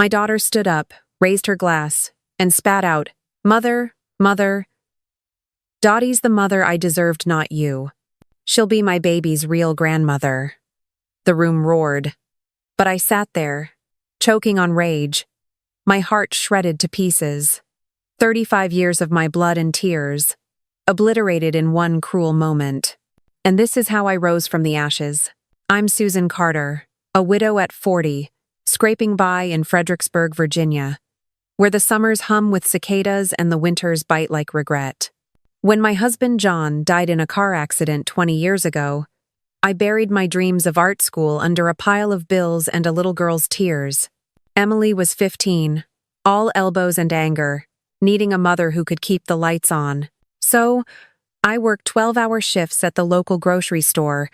My daughter stood up, raised her glass, and spat out, "Mother, mother. Dottie's the mother I deserved, not you. She'll be my baby's real grandmother." The room roared. But I sat there, choking on rage, my heart shredded to pieces. 35 years of my blood and tears, obliterated in one cruel moment. And this is how I rose from the ashes. I'm Susan Carter, a widow at 40, scraping by in Fredericksburg, Virginia, where the summers hum with cicadas and the winters bite like regret. When my husband John died in a car accident 20 years ago, I buried my dreams of art school under a pile of bills and a little girl's tears. Emily was 15, all elbows and anger, needing a mother who could keep the lights on. So, I worked 12-hour shifts at the local grocery store,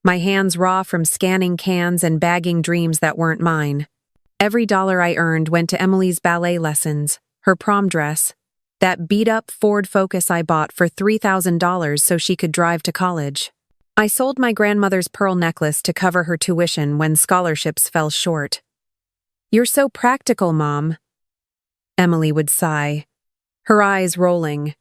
my hands raw from scanning cans and bagging dreams that weren't mine. Every dollar I earned went to Emily's ballet lessons, her prom dress, that beat-up Ford Focus I bought for $3,000 so she could drive to college. I sold my grandmother's pearl necklace to cover her tuition when scholarships fell short. "You're so practical, Mom," Emily would sigh, her eyes rolling,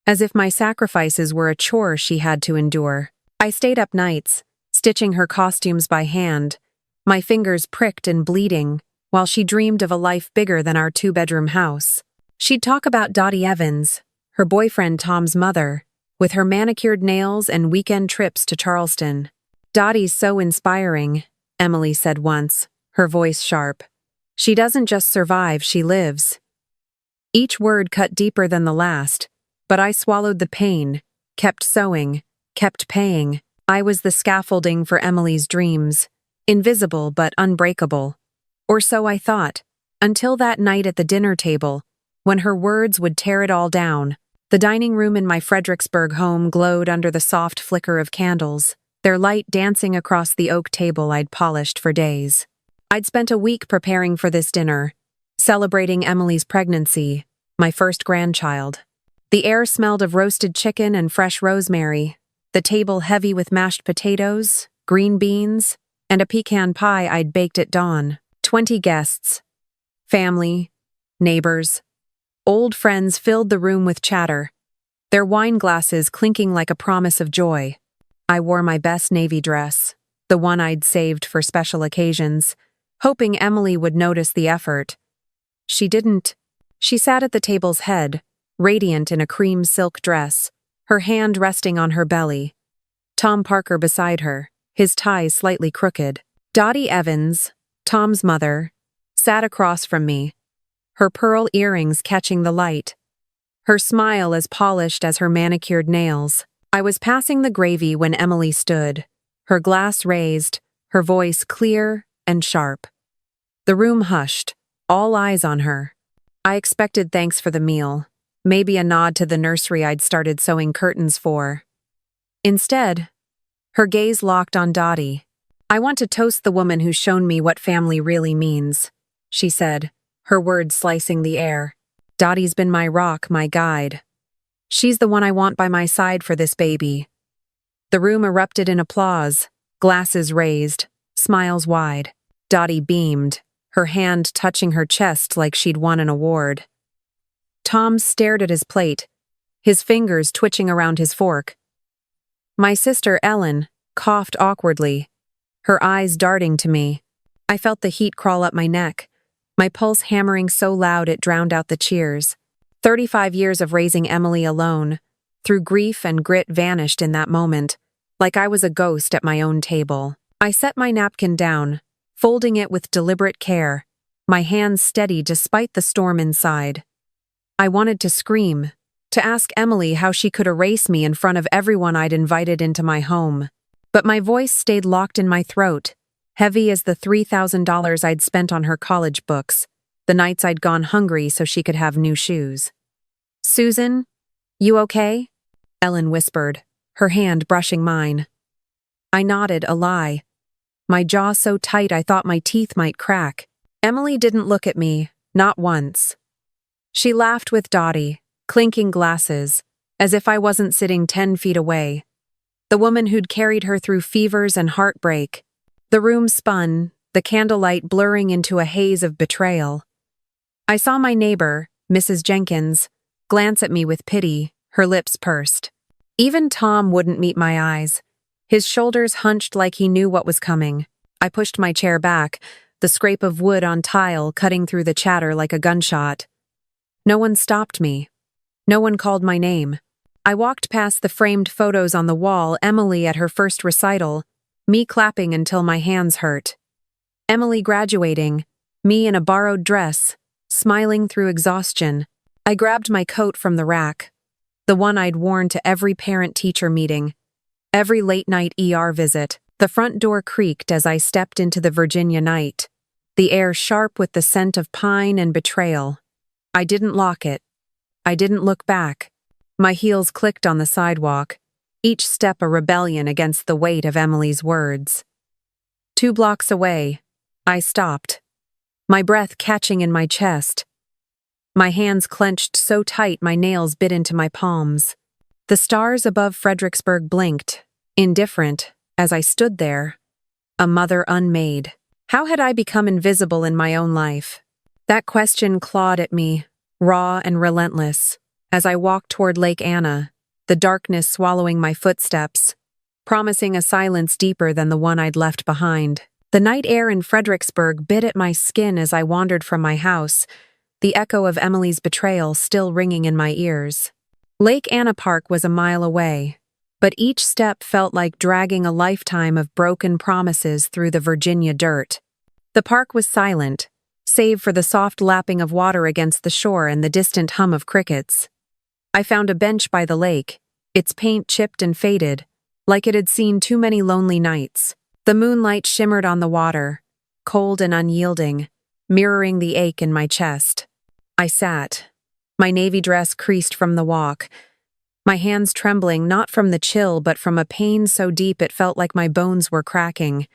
as if my sacrifices were a chore she had to endure. I stayed up nights, stitching her costumes by hand, my fingers pricked and bleeding, while she dreamed of a life bigger than our 2-bedroom house. She'd talk about Dottie Evans, her boyfriend Tom's mother, with her manicured nails and weekend trips to Charleston. "Dottie's so inspiring," Emily said once, her voice sharp. "She doesn't just survive, she lives." Each word cut deeper than the last, but I swallowed the pain, kept sewing, kept paying. I was the scaffolding for Emily's dreams, invisible but unbreakable. Or so I thought, until that night at the dinner table, when her words would tear it all down. The dining room in my Fredericksburg home glowed under the soft flicker of candles, their light dancing across the oak table I'd polished for days. I'd spent a week preparing for this dinner, celebrating Emily's pregnancy, my first grandchild. The air smelled of roasted chicken and fresh rosemary, the table heavy with mashed potatoes, green beans, and a pecan pie I'd baked at dawn. 20 guests. Family, neighbors, old friends filled the room with chatter, their wine glasses clinking like a promise of joy. I wore my best navy dress, the one I'd saved for special occasions, hoping Emily would notice the effort. She didn't. She sat at the table's head, radiant in a cream silk dress, her hand resting on her belly. Tom Parker beside her, his tie slightly crooked. Dottie Evans, Tom's mother, sat across from me, her pearl earrings catching the light, her smile as polished as her manicured nails. I was passing the gravy when Emily stood, her glass raised, her voice clear and sharp. The room hushed, all eyes on her. I expected thanks for the meal, maybe a nod to the nursery I'd started sewing curtains for. Instead, her gaze locked on Dottie. "I want to toast the woman who's shown me what family really means," she said, her words slicing the air. "Dottie's been my rock, my guide. She's the one I want by my side for this baby." The room erupted in applause, glasses raised, smiles wide. Dottie beamed, her hand touching her chest like she'd won an award. Tom stared at his plate, his fingers twitching around his fork. My sister Ellen coughed awkwardly, her eyes darting to me. I felt the heat crawl up my neck, my pulse hammering so loud it drowned out the cheers. 35 years of raising Emily alone, through grief and grit vanished in that moment, like I was a ghost at my own table. I set my napkin down, folding it with deliberate care, my hands steady despite the storm inside. I wanted to scream, to ask Emily how she could erase me in front of everyone I'd invited into my home. But my voice stayed locked in my throat, heavy as the $3,000 I'd spent on her college books, the nights I'd gone hungry so she could have new shoes. "Susan, you okay?" Ellen whispered, her hand brushing mine. I nodded, a lie, my jaw so tight I thought my teeth might crack. Emily didn't look at me, not once. She laughed with Dottie, clinking glasses, as if I wasn't sitting 10 feet away. The woman who'd carried her through fevers and heartbreak. The room spun, the candlelight blurring into a haze of betrayal. I saw my neighbor, Mrs. Jenkins, glance at me with pity, her lips pursed. Even Tom wouldn't meet my eyes. His shoulders hunched like he knew what was coming. I pushed my chair back, the scrape of wood on tile cutting through the chatter like a gunshot. No one stopped me. No one called my name. I walked past the framed photos on the wall, Emily at her first recital, me clapping until my hands hurt. Emily graduating, me in a borrowed dress, smiling through exhaustion. I grabbed my coat from the rack, the one I'd worn to every parent-teacher meeting, every late-night ER visit. The front door creaked as I stepped into the Virginia night, the air sharp with the scent of pine and betrayal. I didn't lock it. I didn't look back. My heels clicked on the sidewalk, each step a rebellion against the weight of Emily's words. 2 blocks away, I stopped, my breath catching in my chest. My hands clenched so tight my nails bit into my palms. The stars above Fredericksburg blinked, indifferent, as I stood there, a mother unmade. How had I become invisible in my own life? That question clawed at me, raw and relentless, as I walked toward Lake Anna, the darkness swallowing my footsteps, promising a silence deeper than the one I'd left behind. The night air in Fredericksburg bit at my skin as I wandered from my house, the echo of Emily's betrayal still ringing in my ears. Lake Anna Park was a mile away, but each step felt like dragging a lifetime of broken promises through the Virginia dirt. The park was silent, save for the soft lapping of water against the shore and the distant hum of crickets. I found a bench by the lake, its paint chipped and faded, like it had seen too many lonely nights. The moonlight shimmered on the water, cold and unyielding, mirroring the ache in my chest. I sat, my navy dress creased from the walk, my hands trembling not from the chill but from a pain so deep it felt like my bones were cracking.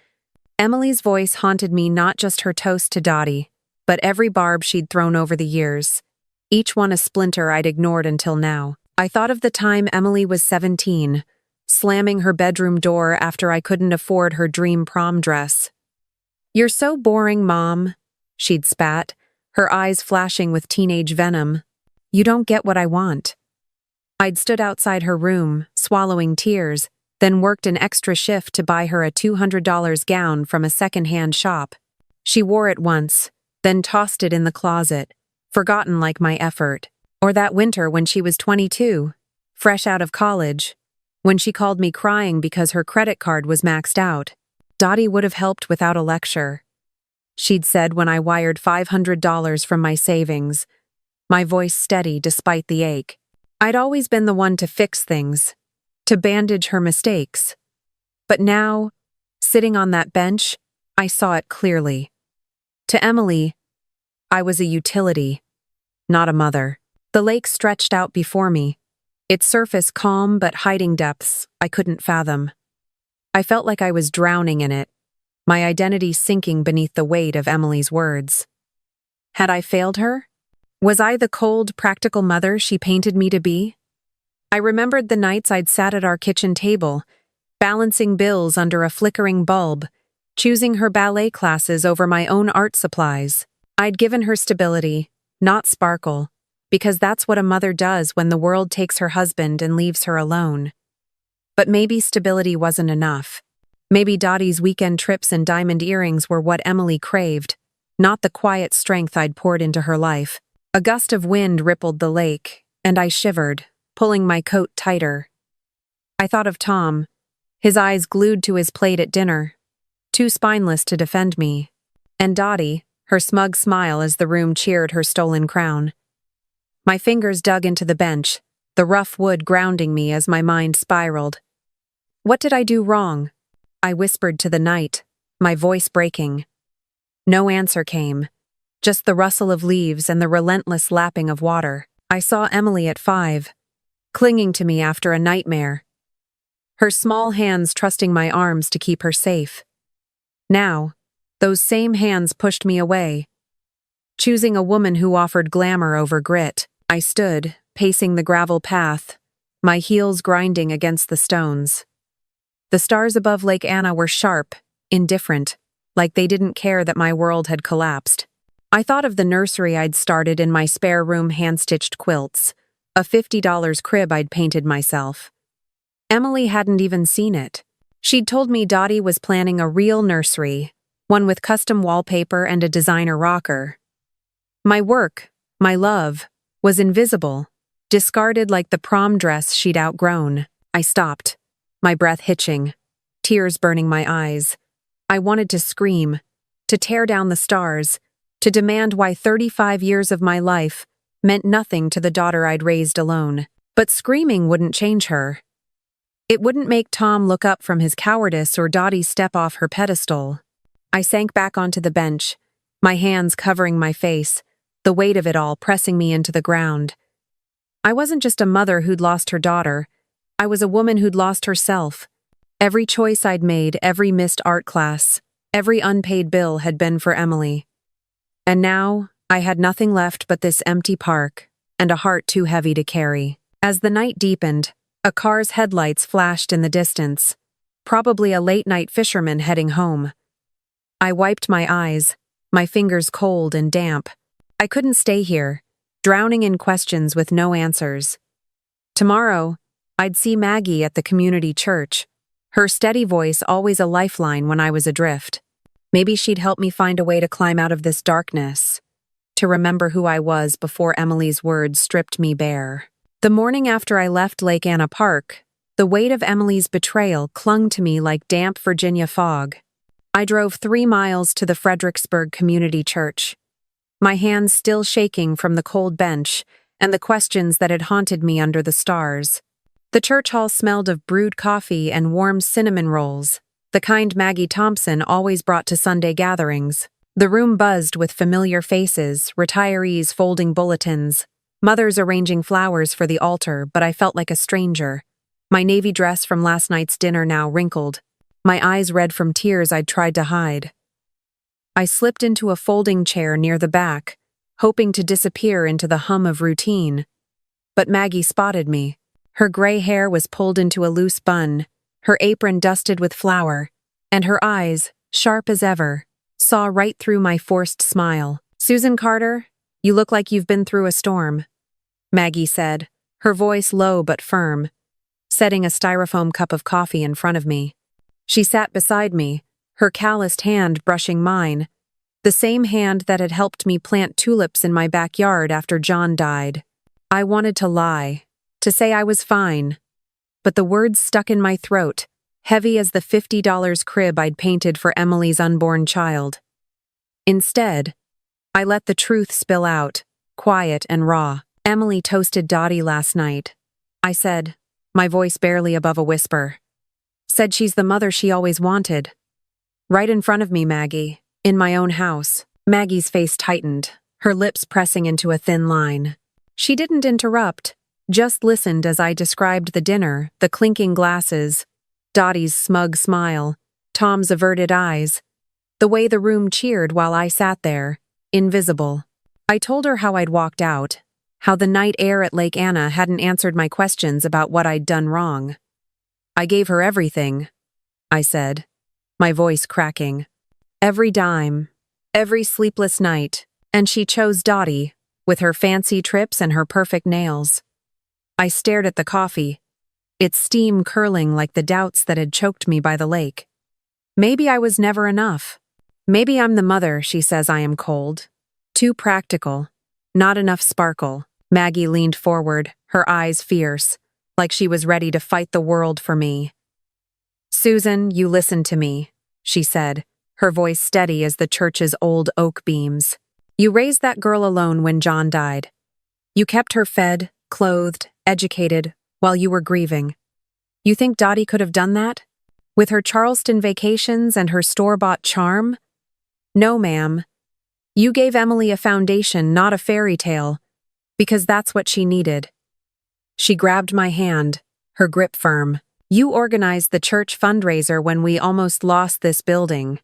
Emily's voice haunted me, not just her toast to Dottie, but every barb she'd thrown over the years, each one a splinter I'd ignored until now. I thought of the time Emily was 17, slamming her bedroom door after I couldn't afford her dream prom dress. "You're so boring, Mom," she'd spat, her eyes flashing with teenage venom. "You don't get what I want." I'd stood outside her room, swallowing tears, then worked an extra shift to buy her a $200 gown from a second-hand shop. She wore it once, then tossed it in the closet, forgotten like my effort. Or that winter when she was 22, fresh out of college, when she called me crying because her credit card was maxed out. Dottie would have helped without a lecture, she'd said when I wired $500 from my savings, my voice steady despite the ache. I'd always been the one to fix things, to bandage her mistakes. But now, sitting on that bench, I saw it clearly. To Emily, I was a utility, not a mother. The lake stretched out before me, its surface calm but hiding depths I couldn't fathom. I felt like I was drowning in it, my identity sinking beneath the weight of Emily's words. Had I failed her? Was I the cold, practical mother she painted me to be? I remembered the nights I'd sat at our kitchen table, balancing bills under a flickering bulb, choosing her ballet classes over my own art supplies. I'd given her stability, not sparkle, because that's what a mother does when the world takes her husband and leaves her alone. But maybe stability wasn't enough. Maybe Dottie's weekend trips and diamond earrings were what Emily craved, not the quiet strength I'd poured into her life. A gust of wind rippled the lake, and I shivered, pulling my coat tighter. I thought of Tom, his eyes glued to his plate at dinner, too spineless to defend me, and Dottie, her smug smile as the room cheered her stolen crown. My fingers dug into the bench, the rough wood grounding me as my mind spiraled. What did I do wrong? I whispered to the night, my voice breaking. No answer came. Just the rustle of leaves and the relentless lapping of water. I saw Emily at 5, clinging to me after a nightmare, her small hands trusting my arms to keep her safe. Now, those same hands pushed me away, choosing a woman who offered glamour over grit. I stood, pacing the gravel path, my heels grinding against the stones. The stars above Lake Anna were sharp, indifferent, like they didn't care that my world had collapsed. I thought of the nursery I'd started in my spare room hand-stitched quilts, a $50 crib I'd painted myself. Emily hadn't even seen it. She'd told me Dottie was planning a real nursery, one with custom wallpaper and a designer rocker. My work, my love, was invisible, discarded like the prom dress she'd outgrown. I stopped, my breath hitching, tears burning my eyes. I wanted to scream, to tear down the stars, to demand why 35 years of my life meant nothing to the daughter I'd raised alone. But screaming wouldn't change her. It wouldn't make Tom look up from his cowardice or Dottie step off her pedestal. I sank back onto the bench, my hands covering my face, the weight of it all pressing me into the ground. I wasn't just a mother who'd lost her daughter. I was a woman who'd lost herself. Every choice I'd made, every missed art class, every unpaid bill had been for Emily. And now, I had nothing left but this empty park, and a heart too heavy to carry. As the night deepened, a car's headlights flashed in the distance, probably a late-night fisherman heading home. I wiped my eyes, my fingers cold and damp. I couldn't stay here, drowning in questions with no answers. Tomorrow, I'd see Maggie at the community church, her steady voice always a lifeline when I was adrift. Maybe she'd help me find a way to climb out of this darkness, to remember who I was before Emily's words stripped me bare. The morning after I left Lake Anna Park, the weight of Emily's betrayal clung to me like damp Virginia fog. I drove 3 miles to the Fredericksburg Community Church, my hands still shaking from the cold bench and the questions that had haunted me under the stars. The church hall smelled of brewed coffee and warm cinnamon rolls, the kind Maggie Thompson always brought to Sunday gatherings. The room buzzed with familiar faces, retirees folding bulletins, mothers arranging flowers for the altar, but I felt like a stranger. My navy dress from last night's dinner now wrinkled, my eyes red from tears I'd tried to hide. I slipped into a folding chair near the back, hoping to disappear into the hum of routine. But Maggie spotted me. Her gray hair was pulled into a loose bun, her apron dusted with flour, and her eyes, sharp as ever, saw right through my forced smile. "Susan Carter, you look like you've been through a storm," Maggie said, her voice low but firm, setting a styrofoam cup of coffee in front of me. She sat beside me, her calloused hand brushing mine, the same hand that had helped me plant tulips in my backyard after John died. I wanted to lie, to say I was fine, but the words stuck in my throat, heavy as the $50 crib I'd painted for Emily's unborn child. Instead, I let the truth spill out, quiet and raw. "Emily toasted Dottie last night," I said, my voice barely above a whisper. "Said she's the mother she always wanted." Right in front of me, Maggie, in my own house. Maggie's face tightened, her lips pressing into a thin line. She didn't interrupt, just listened as I described the dinner, the clinking glasses, Dottie's smug smile, Tom's averted eyes, the way the room cheered while I sat there, invisible. I told her how I'd walked out, how the night air at Lake Anna hadn't answered my questions about what I'd done wrong. "I gave her everything," I said, my voice cracking. "Every dime, every sleepless night, and she chose Dottie, with her fancy trips and her perfect nails." I stared at the coffee, its steam curling like the doubts that had choked me by the lake. Maybe I was never enough. Maybe I'm the mother she says I am cold. Too practical. Not enough sparkle. Maggie leaned forward, her eyes fierce, like she was ready to fight the world for me. "Susan, you listen to me," she said, her voice steady as the church's old oak beams. "You raised that girl alone when John died. You kept her fed, clothed, educated, while you were grieving. You think Dottie could have done that? With her Charleston vacations and her store-bought charm? No, ma'am. You gave Emily a foundation, not a fairy tale, because that's what she needed." She grabbed my hand, her grip firm. "You organized the church fundraiser when we almost lost this building.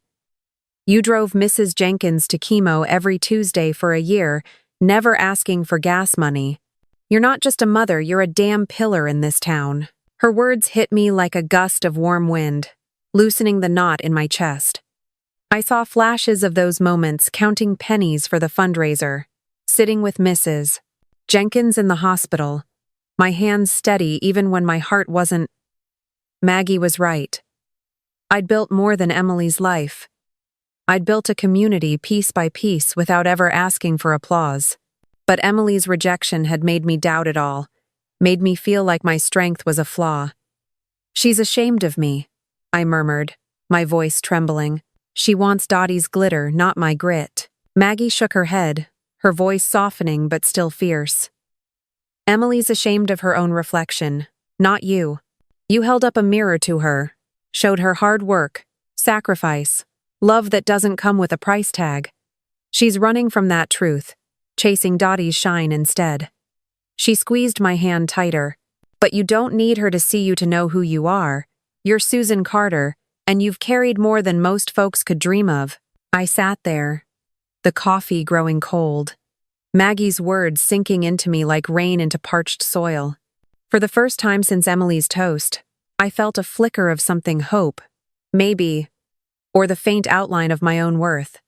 You drove Mrs. Jenkins to chemo every Tuesday for a year, never asking for gas money. You're not just a mother, you're a damn pillar in this town." Her words hit me like a gust of warm wind, loosening the knot in my chest. I saw flashes of those moments counting pennies for the fundraiser, sitting with Mrs. Jenkins in the hospital, my hands steady even when my heart wasn't. Maggie was right. I'd built more than Emily's life. I'd built a community piece by piece without ever asking for applause. But Emily's rejection had made me doubt it all, made me feel like my strength was a flaw. "She's ashamed of me," I murmured, my voice trembling. "She wants Dottie's glitter, not my grit." Maggie shook her head, her voice softening but still fierce. "Emily's ashamed of her own reflection, not you. You held up a mirror to her, showed her hard work, sacrifice, love that doesn't come with a price tag. She's running from that truth, chasing Dottie's shine instead." She squeezed my hand tighter. "But you don't need her to see you to know who you are. You're Susan Carter, and you've carried more than most folks could dream of." I sat there, the coffee growing cold, Maggie's words sinking into me like rain into parched soil. For the first time since Emily's toast, I felt a flicker of something hope, maybe, or the faint outline of my own worth.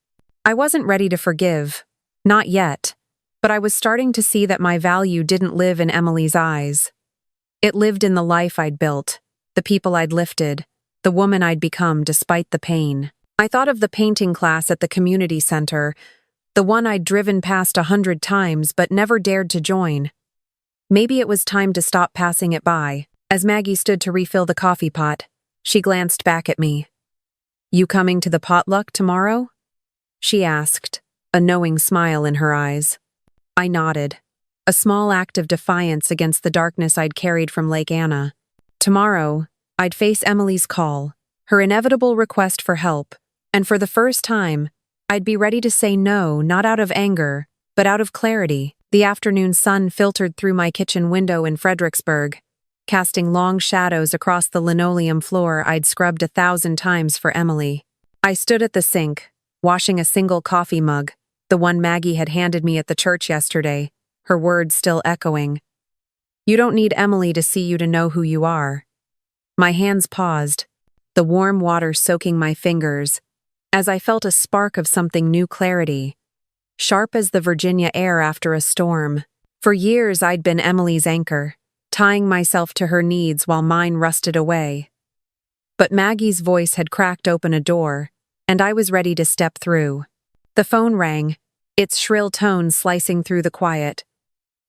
I wasn't ready to forgive, not yet, but I was starting to see that my value didn't live in Emily's eyes. It lived in the life I'd built, the people I'd lifted, the woman I'd become despite the pain. I thought of the painting class at the community center, the one I'd driven past 100 times but never dared to join. Maybe it was time to stop passing it by. As Maggie stood to refill the coffee pot, she glanced back at me. "You coming to the potluck tomorrow?" she asked, a knowing smile in her eyes. I nodded, a small act of defiance against the darkness I'd carried from Lake Anna. Tomorrow, I'd face Emily's call, her inevitable request for help, and for the first time, I'd be ready to say no, not out of anger, but out of clarity. The afternoon sun filtered through my kitchen window in Fredericksburg, casting long shadows across the linoleum floor I'd scrubbed 1,000 times for Emily. I stood at the sink, washing a single coffee mug, the one Maggie had handed me at the church yesterday, her words still echoing. "You don't need Emily to see you to know who you are." My hands paused, the warm water soaking my fingers, as I felt a spark of something new clarity, sharp as the Virginia air after a storm. For years I'd been Emily's anchor, tying myself to her needs while mine rusted away. But Maggie's voice had cracked open a door, and I was ready to step through. The phone rang, its shrill tones slicing through the quiet.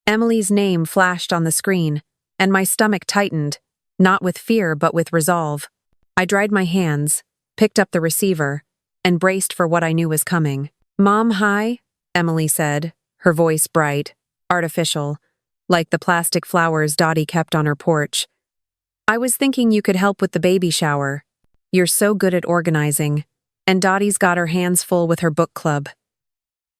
Emily's name flashed on the screen, and my stomach tightened, not with fear but with resolve. I dried my hands, picked up the receiver, and braced for what I knew was coming. "Mom, hi," Emily said, her voice bright, artificial, like the plastic flowers Dottie kept on her porch. "I was thinking you could help with the baby shower. You're so good at organizing, and Dottie's got her hands full with her book club."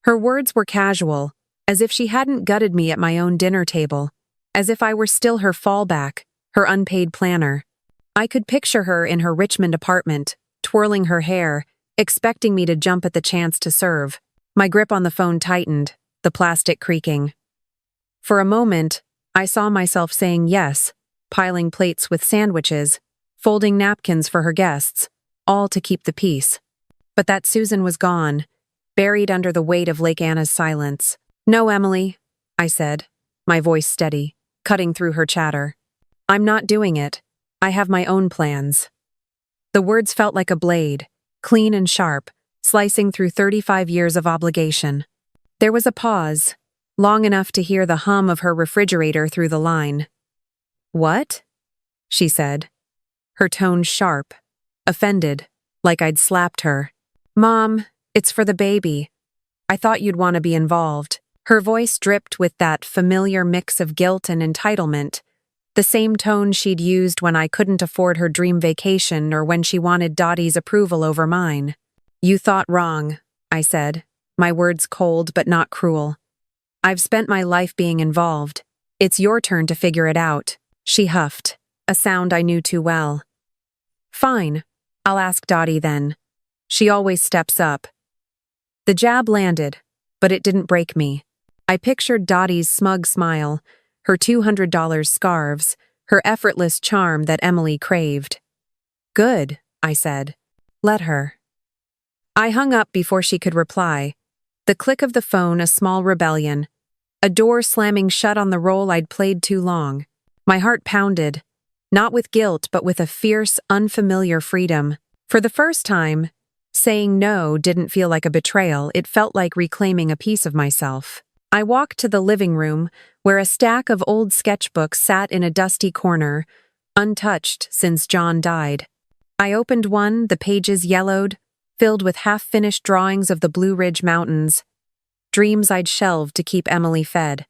Her words were casual, as if she hadn't gutted me at my own dinner table, as if I were still her fallback, her unpaid planner. I could picture her in her Richmond apartment, twirling her hair, expecting me to jump at the chance to serve. My grip on the phone tightened, the plastic creaking. For a moment, I saw myself saying yes, piling plates with sandwiches, folding napkins for her guests, all to keep the peace. But that Susan was gone, buried under the weight of Lake Anna's silence. "No, Emily," I said, my voice steady, cutting through her chatter. "I'm not doing it. I have my own plans." The words felt like a blade, clean and sharp, slicing through 35 years of obligation. There was a pause, long enough to hear the hum of her refrigerator through the line. "What?" she said, her tone sharp, offended, like I'd slapped her. "Mom, it's for the baby. I thought you'd want to be involved." Her voice dripped with that familiar mix of guilt and entitlement, the same tone she'd used when I couldn't afford her dream vacation or when she wanted Dottie's approval over mine. "You thought wrong," I said, my words cold but not cruel. "I've spent my life being involved. It's your turn to figure it out." She huffed, a sound I knew too well. "Fine, I'll ask Dottie then. She always steps up." The jab landed, but it didn't break me. I pictured Dottie's smug smile, her $200 scarves, her effortless charm that Emily craved. "Good," I said. "Let her." I hung up before she could reply. The click of the phone, a small rebellion. A door slamming shut on the role I'd played too long. My heart pounded, not with guilt but with a fierce, unfamiliar freedom. For the first time, saying no didn't feel like a betrayal, it felt like reclaiming a piece of myself. I walked to the living room, where a stack of old sketchbooks sat in a dusty corner, untouched since John died. I opened one, the pages yellowed, filled with half-finished drawings of the Blue Ridge Mountains, dreams I'd shelved to keep Emily fed.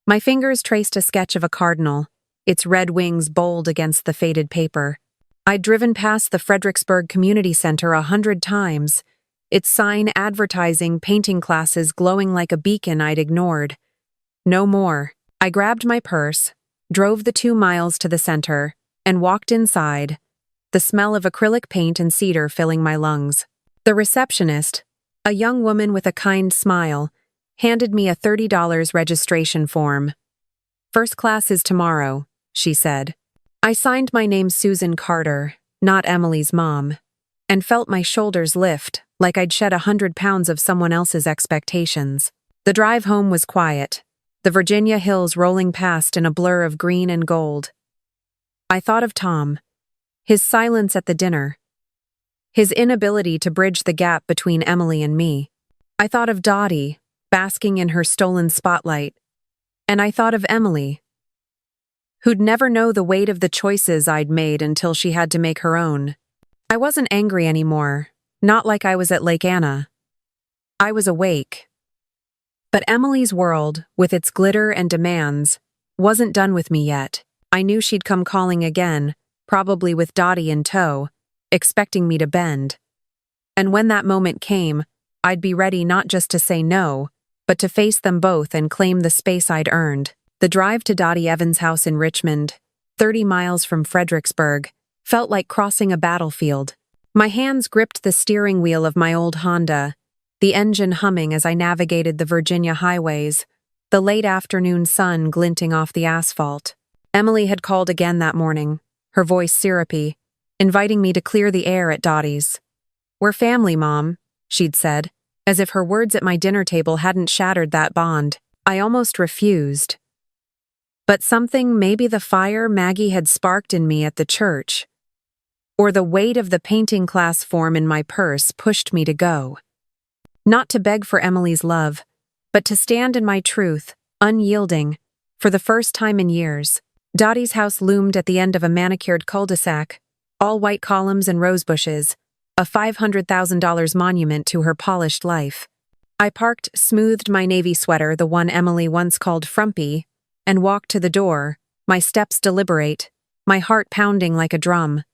My fingers traced a sketch of a cardinal, its red wings bold against the faded paper. I'd driven past the Fredericksburg Community Center 100 times, its sign advertising painting classes glowing like a beacon I'd ignored. No more. I grabbed my purse, drove the 2 miles to the center, and walked inside, the smell of acrylic paint and cedar filling my lungs. The receptionist, a young woman with a kind smile, handed me a $30 registration form. "First class is tomorrow," she said. I signed my name Susan Carter, not Emily's mom, and felt my shoulders lift like I'd shed 100 pounds of someone else's expectations. The drive home was quiet, the Virginia hills rolling past in a blur of green and gold. I thought of Tom, his silence at the dinner, his inability to bridge the gap between Emily and me. I thought of Dottie, basking in her stolen spotlight. And I thought of Emily, who'd never know the weight of the choices I'd made until she had to make her own. I wasn't angry anymore, not like I was at Lake Anna. I was awake. But Emily's world, with its glitter and demands, wasn't done with me yet. I knew she'd come calling again, probably with Dottie in tow, expecting me to bend. And when that moment came, I'd be ready not just to say no, but to face them both and claim the space I'd earned. The drive to Dottie Evans' house in Richmond, 30 miles from Fredericksburg, felt like crossing a battlefield. My hands gripped the steering wheel of my old Honda, the engine humming as I navigated the Virginia highways, the late afternoon sun glinting off the asphalt. Emily had called again that morning, her voice syrupy, inviting me to clear the air at Dottie's. "We're family, Mom," she'd said, as if her words at my dinner table hadn't shattered that bond. I almost refused. But something, maybe the fire Maggie had sparked in me at the church, or the weight of the painting class form in my purse, pushed me to go. Not to beg for Emily's love, but to stand in my truth, unyielding, for the first time in years. Dottie's house loomed at the end of a manicured cul-de-sac, all white columns and rose bushes, a $500,000 monument to her polished life. I parked, smoothed my navy sweater, the one Emily once called frumpy, and walked to the door, my steps deliberate, my heart pounding like a drum.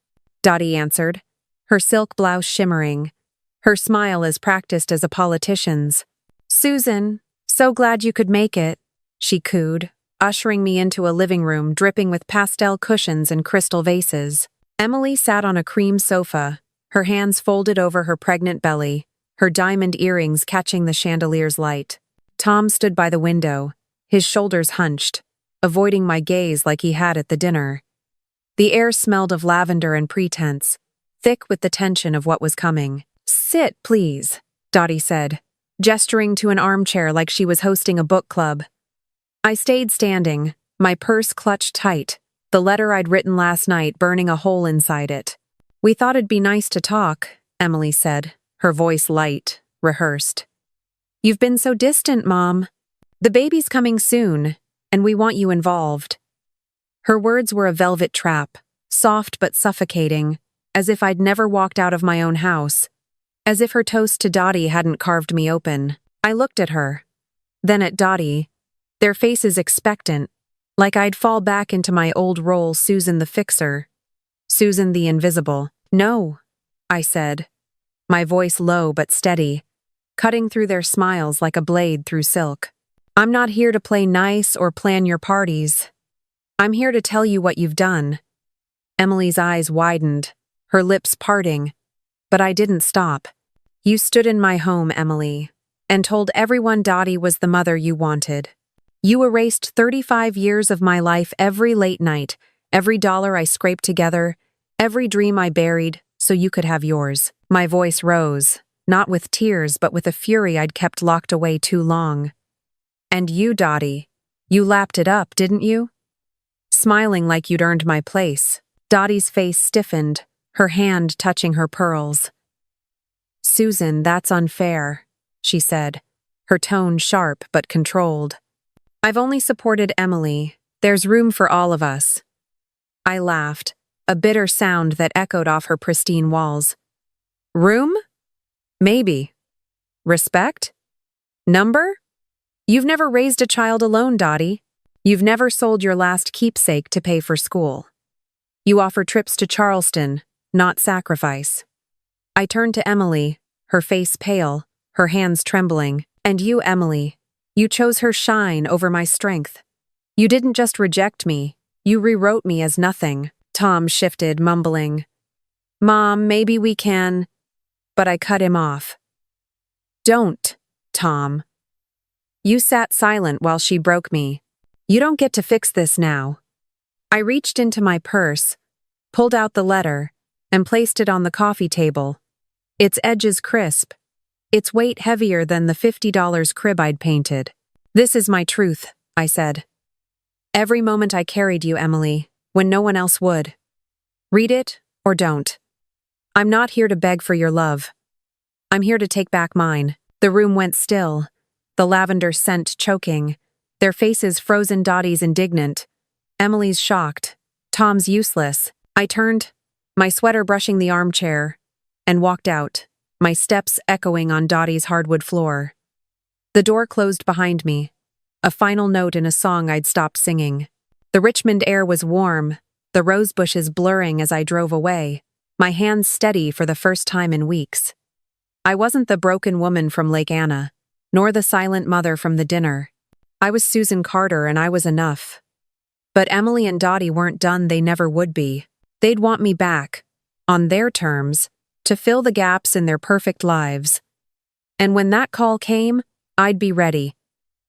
Dottie answered, her silk blouse shimmering, her smile as practiced as a politician's. "Susan, so glad you could make it," she cooed, ushering me into a living room dripping with pastel cushions and crystal vases. Emily sat on a cream sofa, her hands folded over her pregnant belly, her diamond earrings catching the chandelier's light. Tom stood by the window, his shoulders hunched, avoiding my gaze like he had at the dinner. The air smelled of lavender and pretense, thick with the tension of what was coming. "Sit, please," Dottie said, gesturing to an armchair like she was hosting a book club. I stayed standing, my purse clutched tight, the letter I'd written last night burning a hole inside it. "We thought it'd be nice to talk," Emily said, her voice light, rehearsed. "You've been so distant, Mom. The baby's coming soon, and we want you involved." Her words were a velvet trap, soft but suffocating, as if I'd never walked out of my own house, as if her toast to Dottie hadn't carved me open. I looked at her, then at Dottie, their faces expectant, like I'd fall back into my old role, Susan the fixer, Susan the invisible. "No," I said, my voice low but steady, cutting through their smiles like a blade through silk. "I'm not here to play nice or plan your parties. I'm here to tell you what you've done." Emily's eyes widened, her lips parting, but I didn't stop. "You stood in my home, Emily, and told everyone Dottie was the mother you wanted. You erased 35 years of my life, every late night, every dollar I scraped together, every dream I buried, so you could have yours." My voice rose, not with tears but with a fury I'd kept locked away too long. "And you, Dottie, you lapped it up, didn't you? Smiling like you'd earned my place." Dottie's face stiffened, her hand touching her pearls. "Susan, that's unfair," she said, her tone sharp but controlled. "I've only supported Emily. There's room for all of us." I laughed, a bitter sound that echoed off her pristine walls. "Room? Maybe. Respect? Number? You've never raised a child alone, Dottie. You've never sold your last keepsake to pay for school. You offer trips to Charleston, not sacrifice." I turned to Emily, her face pale, her hands trembling. "And you, Emily, you chose her shine over my strength. You didn't just reject me, you rewrote me as nothing." Tom shifted, mumbling, "Mom, maybe we can..." But I cut him off. "Don't, Tom." You sat silent while she broke me. "You don't get to fix this now." I reached into my purse, pulled out the letter, and placed it on the coffee table. Its edges crisp, its weight heavier than the $50 crib I'd painted. "This is my truth," I said. "Every moment I carried you, Emily, when no one else would. Read it or don't. I'm not here to beg for your love. I'm here to take back mine." The room went still, the lavender scent choking, their faces frozen. Dottie's indignant, Emily's shocked, Tom's useless. I turned, my sweater brushing the armchair, and walked out, my steps echoing on Dottie's hardwood floor. The door closed behind me, a final note in a song I'd stopped singing. The Richmond air was warm, the rose bushes blurring as I drove away, my hands steady for the first time in weeks. I wasn't the broken woman from Lake Anna, nor the silent mother from the dinner. I was Susan Carter, and I was enough. But Emily and Dottie weren't done. They never would be. They'd want me back, on their terms, to fill the gaps in their perfect lives. And when that call came, I'd be ready.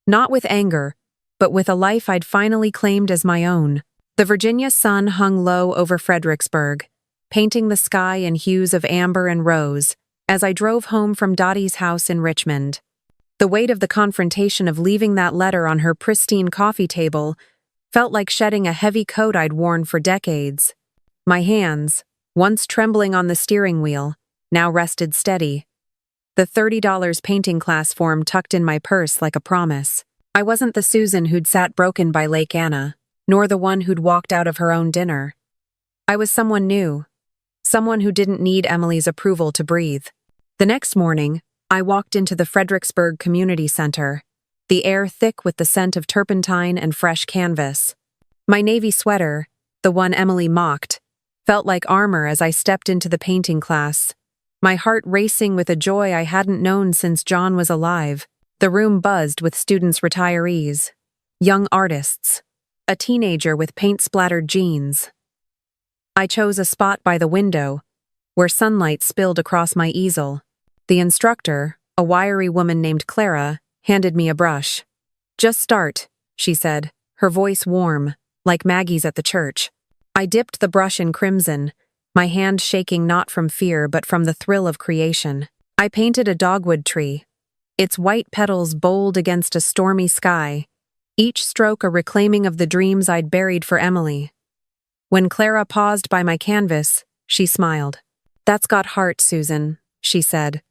Not with anger, but with a life I'd finally claimed as my own. The Virginia sun hung low over Fredericksburg, painting the sky in hues of amber and rose, as I drove home from Dottie's house in Richmond. The weight of the confrontation of leaving that letter on her pristine coffee table felt like shedding a heavy coat I'd worn for decades. My hands, once trembling on the steering wheel, now rested steady. The $30 painting class form tucked in my purse like a promise. I wasn't the Susan who'd sat broken by Lake Anna, nor the one who'd walked out of her own dinner. I was someone new, someone who didn't need Emily's approval to breathe. The next morning, I walked into the Fredericksburg Community Center, the air thick with the scent of turpentine and fresh canvas. My navy sweater, the one Emily mocked, felt like armor as I stepped into the painting class, my heart racing with a joy I hadn't known since John was alive. The room buzzed with students, retirees, young artists, a teenager with paint-splattered jeans. I chose a spot by the window, where sunlight spilled across my easel. The instructor, a wiry woman named Clara, handed me a brush. "Just start," she said, her voice warm, like Maggie's at the church. I dipped the brush in crimson, my hand shaking not from fear but from the thrill of creation. I painted a dogwood tree, its white petals bold against a stormy sky, each stroke a reclaiming of the dreams I'd buried for Emily. When Clara paused by my canvas, she smiled. "That's got heart, Susan," she said.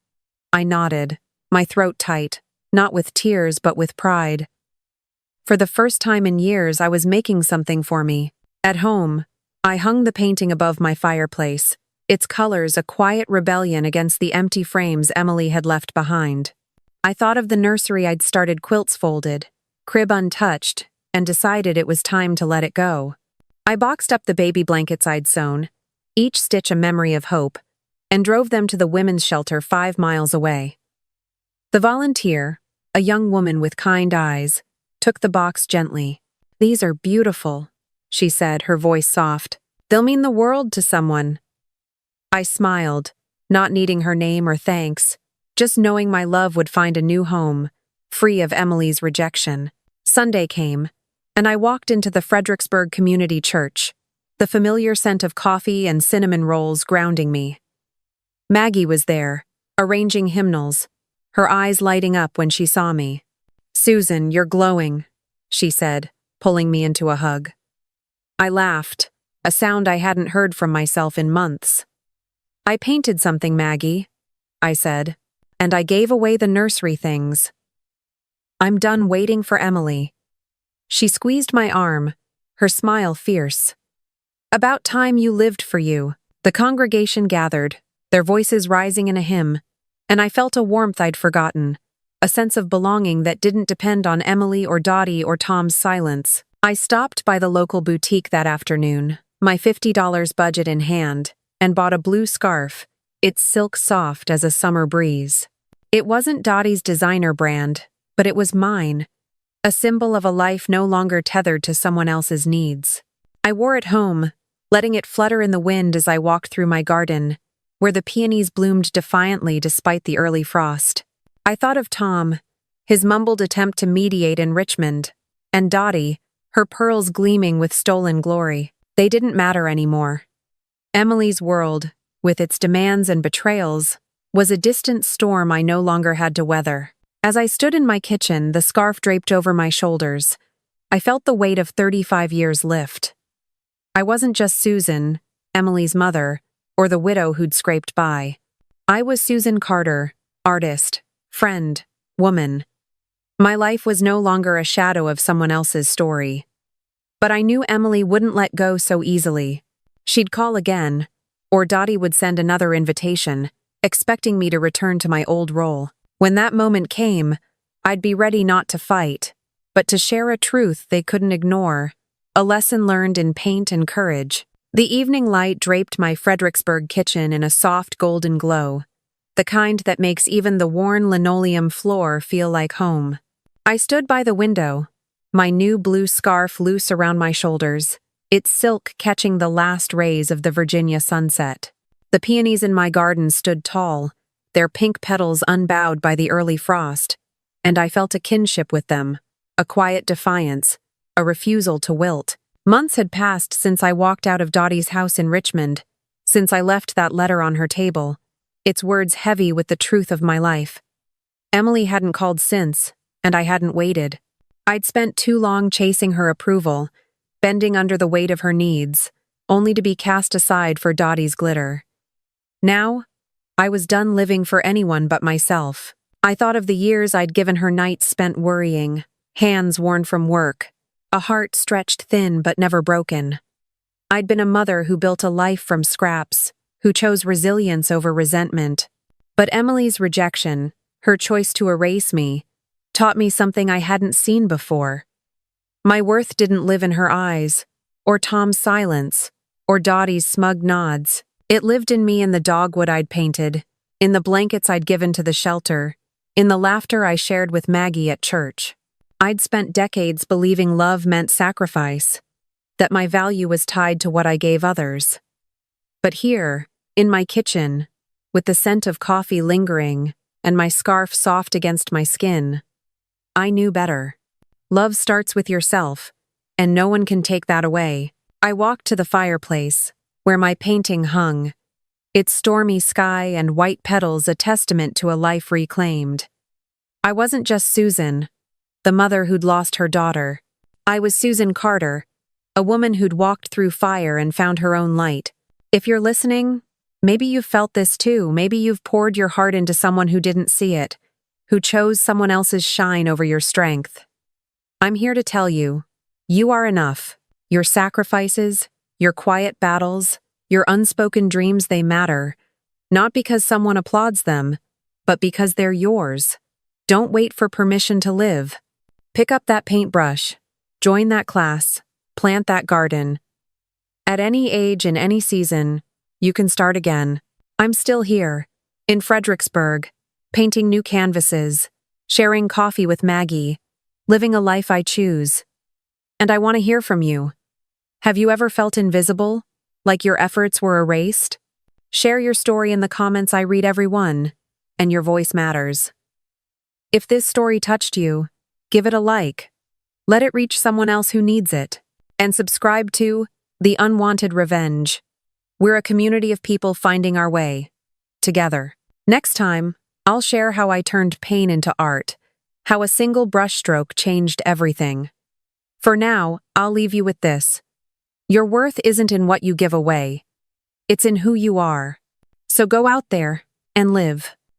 I nodded, my throat tight, not with tears but with pride. For the first time in years, I was making something for me. At home, I hung the painting above my fireplace, its colors a quiet rebellion against the empty frames Emily had left behind. I thought of the nursery I'd started, quilts folded, crib untouched, and decided it was time to let it go. I boxed up the baby blankets I'd sewn, each stitch a memory of hope, and drove them to the women's shelter 5 miles away. The volunteer, a young woman with kind eyes, took the box gently. "These are beautiful," she said, her voice soft. "They'll mean the world to someone." I smiled, not needing her name or thanks, just knowing my love would find a new home, free of Emily's rejection. Sunday came, and I walked into the Fredericksburg Community Church, the familiar scent of coffee and cinnamon rolls grounding me. Maggie was there, arranging hymnals, her eyes lighting up when she saw me. "Susan, you're glowing," she said, pulling me into a hug. I laughed, a sound I hadn't heard from myself in months. "I painted something, Maggie," I said, "and I gave away the nursery things. I'm done waiting for Emily." She squeezed my arm, her smile fierce. "About time you lived for you." The congregation gathered, their voices rising in a hymn, and I felt a warmth I'd forgotten, a sense of belonging that didn't depend on Emily or Dottie or Tom's silence. I stopped by the local boutique that afternoon, my $50 budget in hand, and bought a blue scarf, its silk soft as a summer breeze. It wasn't Dottie's designer brand, but it was mine, a symbol of a life no longer tethered to someone else's needs. I wore it home, letting it flutter in the wind as I walked through my garden, where the peonies bloomed defiantly despite the early frost. I thought of Tom, his mumbled attempt to mediate in Richmond, and Dottie, her pearls gleaming with stolen glory. They didn't matter anymore. Emily's world, with its demands and betrayals, was a distant storm I no longer had to weather. As I stood in my kitchen, the scarf draped over my shoulders, I felt the weight of 35 years lift. I wasn't just Susan, Emily's mother, or the widow who'd scraped by. I was Susan Carter, artist, friend, woman. My life was no longer a shadow of someone else's story. But I knew Emily wouldn't let go so easily. She'd call again, or Dottie would send another invitation, expecting me to return to my old role. When that moment came, I'd be ready not to fight, but to share a truth they couldn't ignore, a lesson learned in paint and courage. The evening light draped my Fredericksburg kitchen in a soft golden glow, the kind that makes even the worn linoleum floor feel like home. I stood by the window, my new blue scarf loose around my shoulders, its silk catching the last rays of the Virginia sunset. The peonies in my garden stood tall, their pink petals unbowed by the early frost, and I felt a kinship with them, a quiet defiance, a refusal to wilt. Months had passed since I walked out of Dottie's house in Richmond, since I left that letter on her table, its words heavy with the truth of my life. Emily hadn't called since, and I hadn't waited. I'd spent too long chasing her approval, bending under the weight of her needs, only to be cast aside for Dottie's glitter. Now, I was done living for anyone but myself. I thought of the years I'd given her nights spent worrying, hands worn from work, a heart stretched thin but never broken. I'd been a mother who built a life from scraps, who chose resilience over resentment. But Emily's rejection, her choice to erase me, taught me something I hadn't seen before. My worth didn't live in her eyes, or Tom's silence, or Dottie's smug nods. It lived in me in the dogwood I'd painted, in the blankets I'd given to the shelter, in the laughter I shared with Maggie at church. I'd spent decades believing love meant sacrifice, that my value was tied to what I gave others. But here, in my kitchen, with the scent of coffee lingering and my scarf soft against my skin, I knew better. Love starts with yourself, and no one can take that away. I walked to the fireplace, where my painting hung, its stormy sky and white petals a testament to a life reclaimed. I wasn't just Susan, the mother who'd lost her daughter. I was Susan Carter, a woman who'd walked through fire and found her own light. If you're listening, maybe you've felt this too. Maybe you've poured your heart into someone who didn't see it, who chose someone else's shine over your strength. I'm here to tell you, you are enough. Your sacrifices, your quiet battles, your unspoken dreams, they matter, not because someone applauds them, but because they're yours. Don't wait for permission to live. Pick up that paintbrush, join that class, plant that garden. At any age, in any season, you can start again. I'm still here, in Fredericksburg, painting new canvases, sharing coffee with Maggie, living a life I choose. And I want to hear from you. Have you ever felt invisible, like your efforts were erased? Share your story in the comments. I read every one, and your voice matters. If this story touched you, give it a like. Let it reach someone else who needs it. And subscribe to The Unwanted Revenge. We're a community of people finding our way. Together. Next time, I'll share how I turned pain into art, how a single brushstroke changed everything. For now, I'll leave you with this. Your worth isn't in what you give away, it's in who you are. So go out there and live.